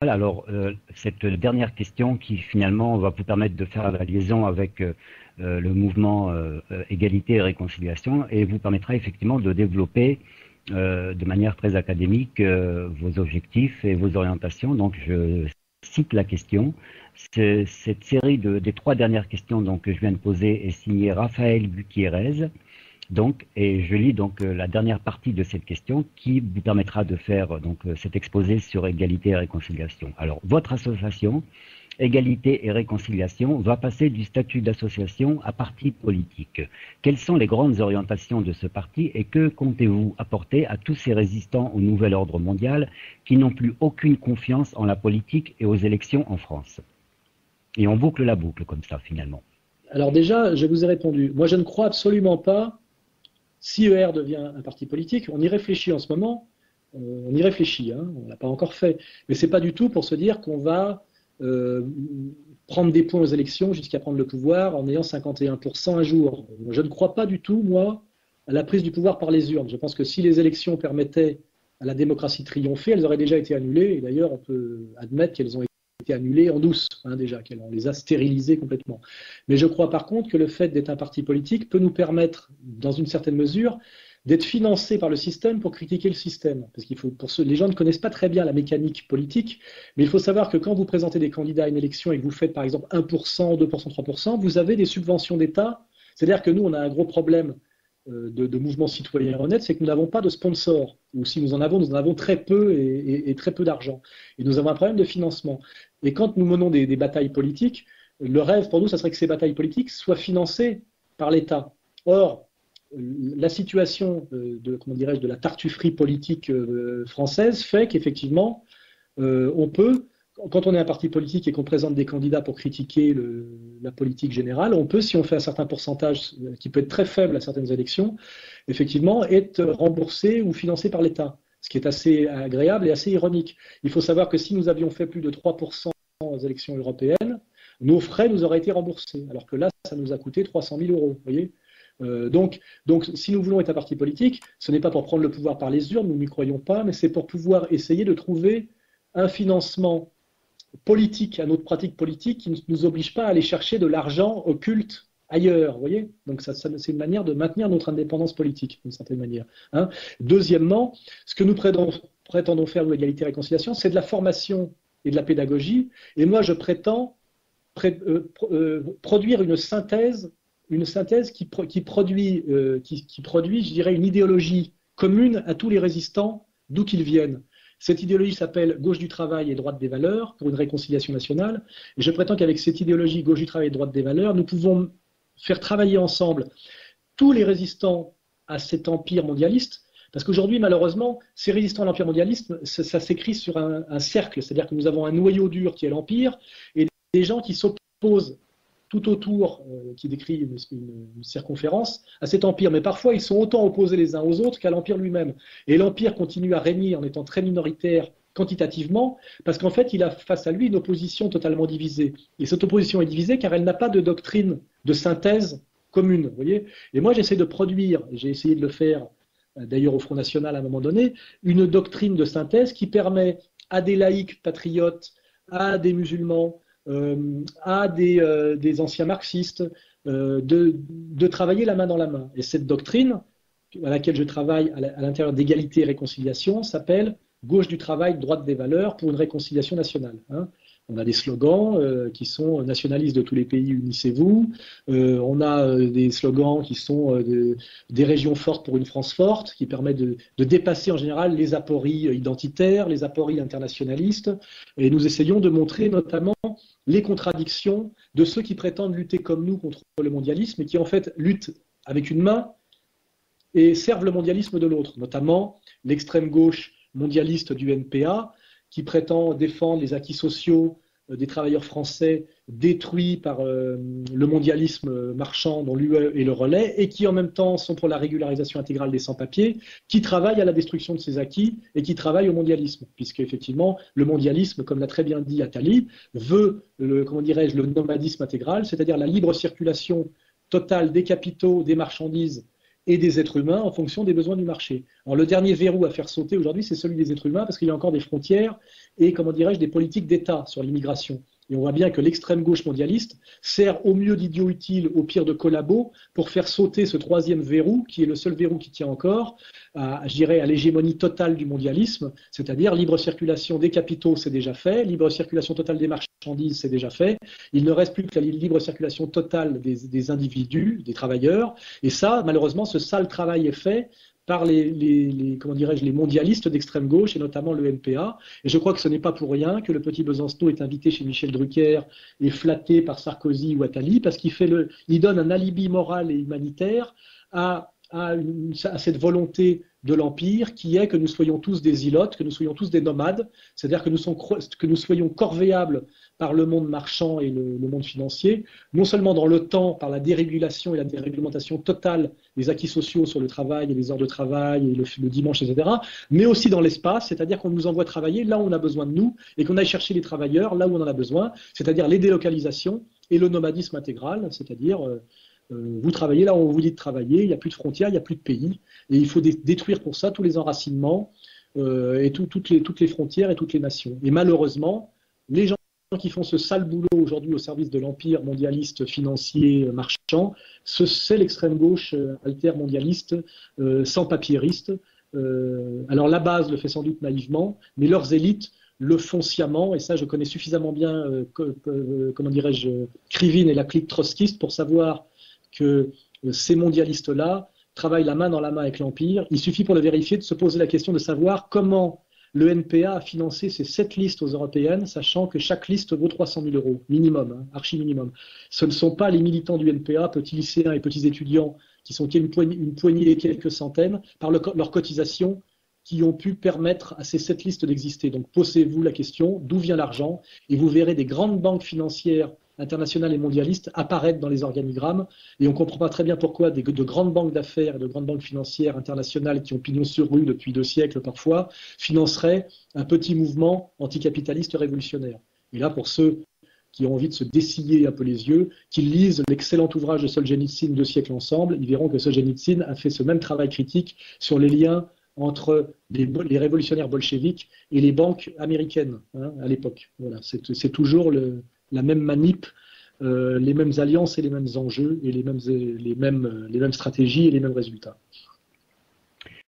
Alors, cette dernière question qui finalement va vous permettre de faire la liaison avec le mouvement Égalité et Réconciliation et vous permettra effectivement de développer de manière très académique vos objectifs et vos orientations. Donc, je cite la question. Cette série des trois dernières questions donc, que je viens de poser est signée Raphaël Gutiérrez. Donc, et je lis donc la dernière partie de cette question qui vous permettra de faire donc cet exposé sur égalité et réconciliation. Alors, votre association, Égalité et Réconciliation, va passer du statut d'association à parti politique. Quelles sont les grandes orientations de ce parti et que comptez-vous apporter à tous ces résistants au nouvel ordre mondial qui n'ont plus aucune confiance en la politique et aux élections en France? Et on boucle la boucle comme ça, finalement. Alors déjà, je vous ai répondu. Moi, je ne crois absolument pas. Si ER devient un parti politique, on y réfléchit en ce moment, on y réfléchit, hein, on ne l'a pas encore fait, mais ce n'est pas du tout pour se dire qu'on va prendre des points aux élections jusqu'à prendre le pouvoir en ayant 51% un jour. Je ne crois pas du tout, moi, à la prise du pouvoir par les urnes. Je pense que si les élections permettaient à la démocratie de triompher, elles auraient déjà été annulées, et d'ailleurs on peut admettre qu'elles ont été annulées en douce, hein, déjà, on les a stérilisées complètement. Mais je crois par contre que le fait d'être un parti politique peut nous permettre, dans une certaine mesure, d'être financé par le système pour critiquer le système. Parce qu'il faut, les gens ne connaissent pas très bien la mécanique politique, mais il faut savoir que quand vous présentez des candidats à une élection et que vous faites par exemple 1%, 2%, 3%, vous avez des subventions d'État. C'est-à-dire que nous, on a un gros problème de mouvements citoyens honnêtes, c'est que nous n'avons pas de sponsors, ou si nous en avons très peu et très peu d'argent. Et nous avons un problème de financement. Et quand nous menons des batailles politiques, le rêve pour nous, ça serait que ces batailles politiques soient financées par l'État. Or, la situation de la tartufferie politique française fait qu'effectivement, on peut, quand on est un parti politique et qu'on présente des candidats pour critiquer la politique générale, on peut, si on fait un certain pourcentage qui peut être très faible à certaines élections, effectivement, être remboursé ou financé par l'État, ce qui est assez agréable et assez ironique. Il faut savoir que si nous avions fait plus de 3% aux élections européennes, nos frais nous auraient été remboursés, alors que là, ça nous a coûté 300 000 euros. Vous voyez, donc, si nous voulons être un parti politique, ce n'est pas pour prendre le pouvoir par les urnes, nous n'y croyons pas, mais c'est pour pouvoir essayer de trouver un financement politique à notre pratique politique qui ne nous oblige pas à aller chercher de l'argent occulte ailleurs. Vous voyez, donc c'est une manière de maintenir notre indépendance politique, d'une certaine manière. Hein. Deuxièmement, ce que nous prétendons faire, nous, Égalité et Réconciliation, c'est de la formation et de la pédagogie. Et moi, je prétends produire une synthèse qui produit, je dirais, une idéologie commune à tous les résistants, d'où qu'ils viennent. Cette idéologie s'appelle gauche du travail et droite des valeurs pour une réconciliation nationale. Et je prétends qu'avec cette idéologie gauche du travail et droite des valeurs, nous pouvons faire travailler ensemble tous les résistants à cet empire mondialiste. Parce qu'aujourd'hui, malheureusement, ces résistants à l'empire mondialiste, ça s'écrit sur un cercle. C'est-à-dire que nous avons un noyau dur qui est l'empire et des gens qui s'opposent tout autour, qui décrit une circonférence, à cet empire. Mais parfois, ils sont autant opposés les uns aux autres qu'à l'empire lui-même. Et l'empire continue à régner en étant très minoritaire quantitativement, parce qu'en fait, il a face à lui une opposition totalement divisée. Et cette opposition est divisée car elle n'a pas de doctrine de synthèse commune. Vous voyez. Et moi, j'essaie de produire, j'ai essayé de le faire d'ailleurs au Front National à un moment donné, une doctrine de synthèse qui permet à des laïcs patriotes, à des musulmans, à des anciens marxistes, de travailler la main dans la main. Et cette doctrine, à laquelle je travaille à l'intérieur d'Égalité et Réconciliation, s'appelle Gauche du travail, droite des valeurs pour une réconciliation nationale. Hein. On a des slogans qui sont nationalistes de tous les pays, unissez-vous. On a des slogans qui sont des régions fortes pour une France forte, qui permet de dépasser en général les apories identitaires, les apories internationalistes. Et nous essayons de montrer notamment les contradictions de ceux qui prétendent lutter comme nous contre le mondialisme et qui en fait luttent avec une main et servent le mondialisme de l'autre, notamment l'extrême gauche mondialiste du NPA qui prétend défendre les acquis sociaux des travailleurs français détruits par le mondialisme marchand dont l'UE est le relais et qui en même temps sont pour la régularisation intégrale des sans-papiers, qui travaillent à la destruction de ces acquis et qui travaillent au mondialisme, puisque effectivement le mondialisme, comme l'a très bien dit Attali, veut le nomadisme intégral, c'est-à-dire la libre circulation totale des capitaux, des marchandises et des êtres humains en fonction des besoins du marché. Alors le dernier verrou à faire sauter aujourd'hui, c'est celui des êtres humains, parce qu'il y a encore des frontières et, comment dirais-je, des politiques d'État sur l'immigration. Et on voit bien que l'extrême gauche mondialiste sert au mieux d'idiot utile, au pire de collabo, pour faire sauter ce troisième verrou, qui est le seul verrou qui tient encore, je dirais, à l'hégémonie totale du mondialisme, c'est-à-dire libre circulation des capitaux, c'est déjà fait, libre circulation totale des marchandises, c'est déjà fait. Il ne reste plus que la libre circulation totale des individus, des travailleurs. Et ça, malheureusement, ce sale travail est fait par comment dirais-je, les mondialistes d'extrême gauche, et notamment le NPA. Et je crois que ce n'est pas pour rien que le petit Besancenot est invité chez Michel Drucker et flatté par Sarkozy ou Attali, parce il donne un alibi moral et humanitaire à cette volonté de l'Empire, qui est que nous soyons tous des ilotes, que nous soyons tous des nomades, c'est-à-dire que nous soyons corvéables par le monde marchand et le monde financier, non seulement dans le temps, par la dérégulation et la déréglementation totale des acquis sociaux sur le travail et les heures de travail et le dimanche, etc., mais aussi dans l'espace, c'est-à-dire qu'on nous envoie travailler là où on a besoin de nous et qu'on aille chercher les travailleurs là où on en a besoin, c'est-à-dire les délocalisations et le nomadisme intégral, c'est-à-dire vous travaillez là où on vous dit de travailler, il n'y a plus de frontières, il n'y a plus de pays, et il faut détruire pour ça tous les enracinements et toutes les frontières et toutes les nations. Et malheureusement, les gens qui font ce sale boulot aujourd'hui au service de l'empire mondialiste, financier, marchand, c'est l'extrême gauche altermondialiste, sans papiériste. Alors la base le fait sans doute naïvement, mais leurs élites le font sciemment, et ça je connais suffisamment bien, comment dirais-je, Krivine et la clique trotskiste pour savoir que ces mondialistes-là travaillent la main dans la main avec l'Empire. Il suffit pour le vérifier de se poser la question de savoir comment le NPA a financé ces 7 listes aux européennes, sachant que chaque liste vaut 300 000 euros, minimum, hein, archi minimum. Ce ne sont pas les militants du NPA, petits lycéens et petits étudiants, qui sont une poignée et quelques centaines, par leur cotisation, qui ont pu permettre à ces 7 listes d'exister. Donc posez-vous la question, d'où vient l'argent? Et vous verrez des grandes banques financières internationales et mondialistes apparaître dans les organigrammes, et on ne comprend pas très bien pourquoi de grandes banques d'affaires et de grandes banques financières internationales qui ont pignon sur rue depuis 2 siècles parfois, financeraient un petit mouvement anticapitaliste révolutionnaire. Et là, pour ceux qui ont envie de se dessiller un peu les yeux, qu'ils lisent l'excellent ouvrage de Solzhenitsyn, 2 siècles ensemble, ils verront que Solzhenitsyn a fait ce même travail critique sur les liens entre les révolutionnaires bolcheviques et les banques américaines, hein, à l'époque. Voilà, c'est toujours la même manip, les mêmes alliances et les mêmes enjeux et les mêmes stratégies et les mêmes résultats.